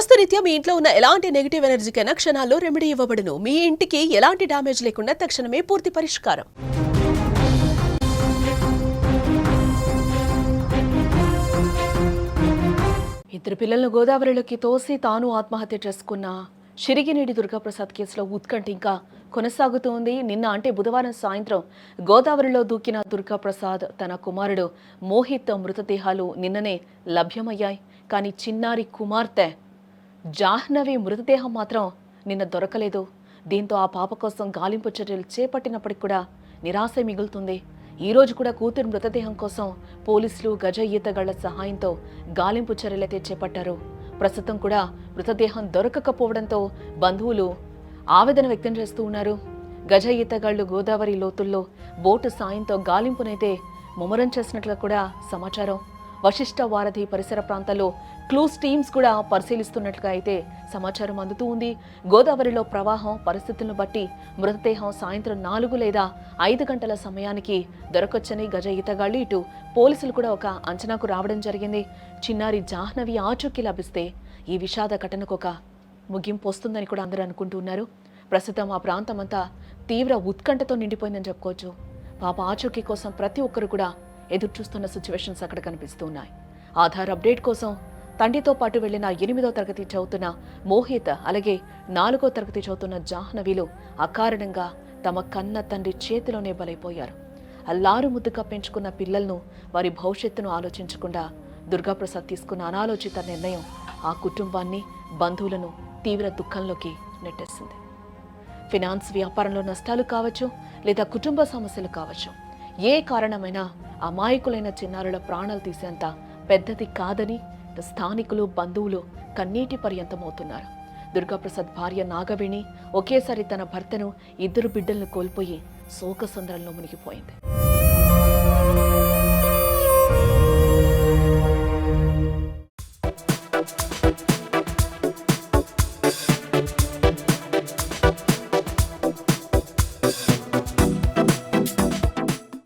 వాస్తురీత్యా మీ ఇంట్లో ఉన్న ఎలాంటి నెగిటివ్ ఎనర్జీకైనా క్షణాల్లో రెమెడీ ఇవ్వబడును. మీ ఇంటికి ఎలాంటి డ్యామేజ్ లేకుండా తక్షణమే పూర్తి పరిష్కారం. ఇద్దరు పిల్లలను గోదావరిలోకి తోసి తాను ఆత్మహత్య చేసుకున్న షిరిగినేడి దుర్గాప్రసాద్ కేసులో ఉత్కంఠ ఇంకా కొనసాగుతోంది. నిన్న అంటే బుధవారం సాయంత్రం గోదావరిలో దూకిన దుర్గాప్రసాద్ తన కుమారుడు మోహిత్ మృతదేహాలు నిన్ననే లభ్యమయ్యాయి. కానీ చిన్నారి కుమార్తె జాహ్నవి మృతదేహం మాత్రం నిన్న దొరకలేదు. దీంతో ఆ పాప కోసం గాలింపు చర్యలు చేపట్టినప్పటికి కూడా నిరాశ మిగులుతుంది. ఈ రోజు కూడా కూతురు మృతదేహం కోసం పోలీసులు గజ ఈతగాళ్ల సహాయంతో గాలింపు చర్యలైతే చేపట్టారు. ప్రస్తుతం కూడా మృతదేహం దొరకకపోవడంతో బంధువులు ఆవేదన వ్యక్తం చేస్తూ ఉన్నారు. గజ ఈతగాళ్లు గోదావరి లోతుల్లో బోటు సాయంతో గాలింపునైతే ముమ్మరం చేసినట్లు కూడా సమాచారం. వశిష్ఠ వారధి పరిసర ప్రాంతాల్లో క్లూస్ టీమ్స్ కూడా పరిశీలిస్తున్నట్లుగా అయితే సమాచారం అందుతూ ఉంది. గోదావరిలో ప్రవాహం పరిస్థితులను బట్టి మృతదేహం సాయంత్రం 4 లేదా 5 గంటల సమయానికి దొరకొచ్చని గజ ఈతగాళ్లు ఇటు పోలీసులు కూడా ఒక అంచనాకు రావడం జరిగింది. చిన్నారి జాహ్నవి ఆచూకీ లభిస్తే ఈ విషాద ఘటనకు ఒక ముగింపు వస్తుందని కూడా అందరూ అనుకుంటున్నారు. ప్రస్తుతం ఆ ప్రాంతం అంతా తీవ్ర ఉత్కంఠతో నిండిపోయిందని చెప్పుకోవచ్చు. పాప ఆచూకీ కోసం ప్రతి ఒక్కరు కూడా ఎదురు చూస్తున్న సిచ్యువేషన్స్ అక్కడ కనిపిస్తున్నాయి. ఆధార్ అప్డేట్ కోసం తండ్రితో పాటు వెళ్లిన 8వ తరగతి చదువుతున్న మోహిత్ అలాగే 4వ తరగతి చదువుతున్న జాహ్నవిలు అకారణంగా తమ కన్న తండ్రి చేతిలోనే బలైపోయారు. అల్లారు ముద్దుగా పెంచుకున్న పిల్లలను వారి భవిష్యత్తును ఆలోచించకుండా దుర్గాప్రసాద్ తీసుకున్న అనాలోచిత నిర్ణయం ఆ కుటుంబాన్ని బంధువులను తీవ్ర దుఃఖంలోకి నెట్టేసింది. ఫినాన్స్ వ్యాపారంలో నష్టాలు కావచ్చు లేదా కుటుంబ సమస్యలు కావచ్చు, ఏ కారణమైనా అమాయకులైన చిన్నారుల ప్రాణాలు తీసేంత పెద్దది కాదని స్థానికులు బంధువులు కన్నీటి పర్యంతమవుతున్నారు. దుర్గాప్రసాద్ భార్య నాగవేణి ఒకేసారి తన భర్తను 2 బిడ్డలను కోల్పోయి శోకసంద్రంలో మునిగిపోయింది.